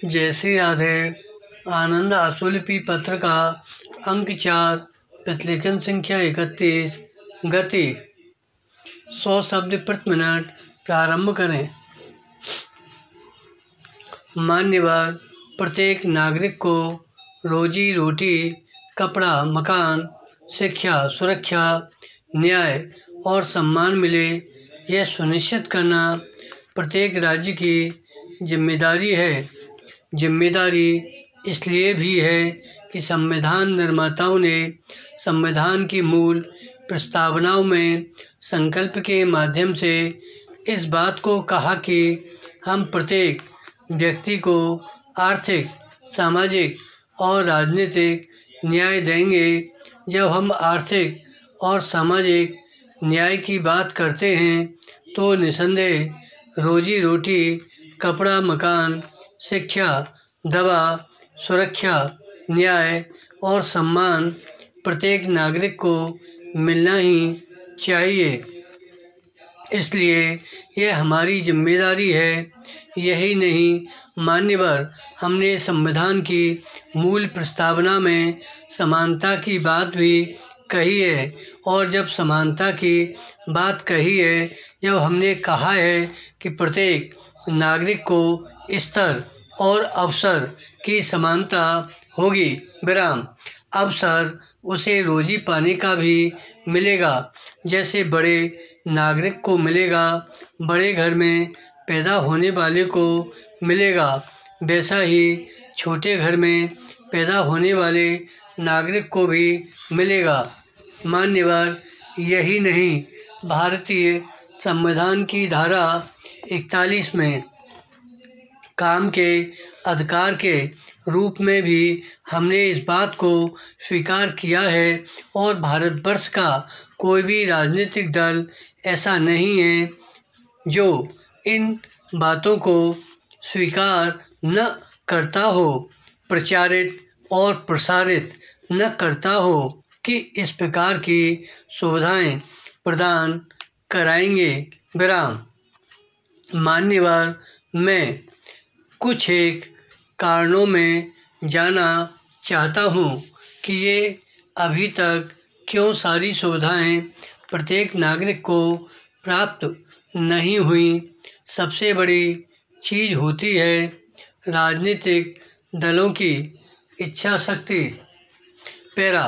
जैसे राधे आनंद आशुलिपि पत्र का अंक 4 प्रतिलेखन संख्या 31 गति 100 शब्द प्रति मिनट प्रारंभ करें। मान्यवर, प्रत्येक नागरिक को रोजी रोटी, कपड़ा, मकान, शिक्षा, सुरक्षा, न्याय और सम्मान मिले, यह सुनिश्चित करना प्रत्येक राज्य की जिम्मेदारी है। जिम्मेदारी इसलिए भी है कि संविधान निर्माताओं ने संविधान की मूल प्रस्तावनाओं में संकल्प के माध्यम से इस बात को कहा कि हम प्रत्येक व्यक्ति को आर्थिक, सामाजिक और राजनीतिक न्याय देंगे। जब हम आर्थिक और सामाजिक न्याय की बात करते हैं तो निसंदेह रोजी रोटी, कपड़ा, मकान, शिक्षा, दवा, सुरक्षा, न्याय और सम्मान प्रत्येक नागरिक को मिलना ही चाहिए। इसलिए यह हमारी जिम्मेदारी है। यही नहीं मान्यवर, हमने संविधान की मूल प्रस्तावना में समानता की बात भी कही है। और जब समानता की बात कही है, जब हमने कहा है कि प्रत्येक नागरिक को स्तर और अवसर की समानता होगी, विराम, अवसर उसे रोजी पाने का भी मिलेगा। जैसे बड़े नागरिक को मिलेगा, बड़े घर में पैदा होने वाले को मिलेगा, वैसा ही छोटे घर में पैदा होने वाले नागरिक को भी मिलेगा। मान्यवर, यही नहीं, भारतीय संविधान की धारा 41 में काम के अधिकार के रूप में भी हमने इस बात को स्वीकार किया है और भारतवर्ष का कोई भी राजनीतिक दल ऐसा नहीं है जो इन बातों को स्वीकार न करता हो, प्रचारित और प्रसारित न करता हो कि इस प्रकार की सुविधाएं प्रदान कराएंगे, विराम। मान्यवर, मैं कुछ एक कारणों में जानना चाहता हूँ कि ये अभी तक क्यों सारी सुविधाएं प्रत्येक नागरिक को प्राप्त नहीं हुई। सबसे बड़ी चीज़ होती है राजनीतिक दलों की इच्छा शक्ति। पैरा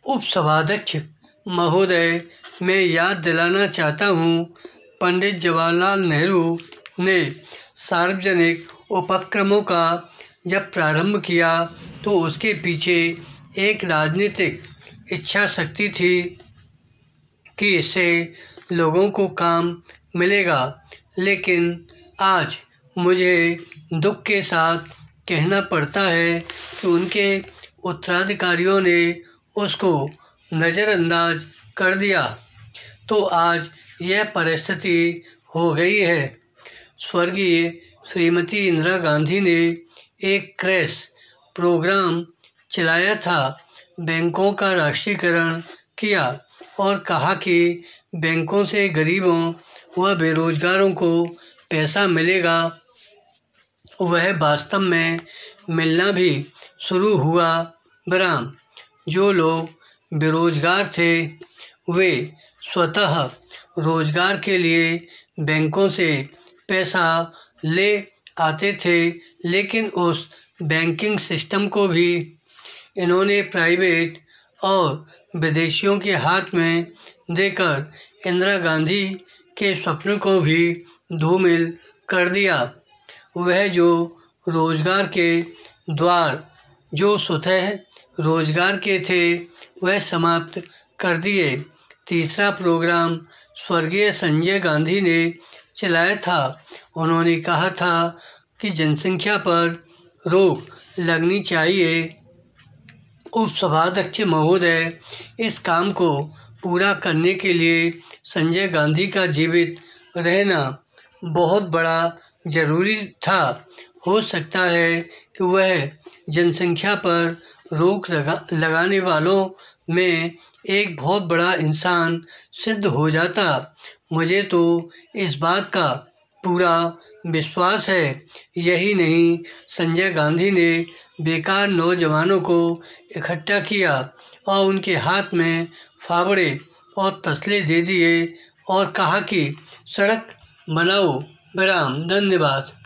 उपसभाध्यक्ष महोदय, मैं याद दिलाना चाहता हूँ, पंडित जवाहरलाल नेहरू ने सार्वजनिक उपक्रमों का जब प्रारंभ किया तो उसके पीछे एक राजनीतिक इच्छा शक्ति थी कि इससे लोगों को काम मिलेगा। लेकिन आज मुझे दुख के साथ कहना पड़ता है कि उनके उत्तराधिकारियों ने उसको नज़रअंदाज कर दिया, तो आज यह परिस्थिति हो गई है। स्वर्गीय श्रीमती इंदिरा गांधी ने एक क्रैश प्रोग्राम चलाया था, बैंकों का राष्ट्रीयकरण किया और कहा कि बैंकों से गरीबों व बेरोजगारों को पैसा मिलेगा। वह वास्तव में मिलना भी शुरू हुआ, विराम। जो लोग बेरोजगार थे वे स्वतः रोजगार के लिए बैंकों से पैसा ले आते थे, लेकिन उस बैंकिंग सिस्टम को भी इन्होंने प्राइवेट और विदेशियों के हाथ में देकर इंदिरा गांधी के स्वप्न को भी धूमिल कर दिया। वह जो रोजगार के द्वार जो स्वतः रोजगार के थे वह समाप्त कर दिए। तीसरा प्रोग्राम स्वर्गीय संजय गांधी ने चलाया था। उन्होंने कहा था कि जनसंख्या पर रोक लगनी चाहिए। उपसभाध्यक्ष महोदय, इस काम को पूरा करने के लिए संजय गांधी का जीवित रहना बहुत बड़ा ज़रूरी था। हो सकता है कि वह जनसंख्या पर रोक लगाने वालों में एक बहुत बड़ा इंसान सिद्ध हो जाता। मुझे तो इस बात का पूरा विश्वास है। यही नहीं, संजय गांधी ने बेकार नौजवानों को इकट्ठा किया और उनके हाथ में फावड़े और तसले दे दिए और कहा कि सड़क बनाओ। विराम। धन्यवाद।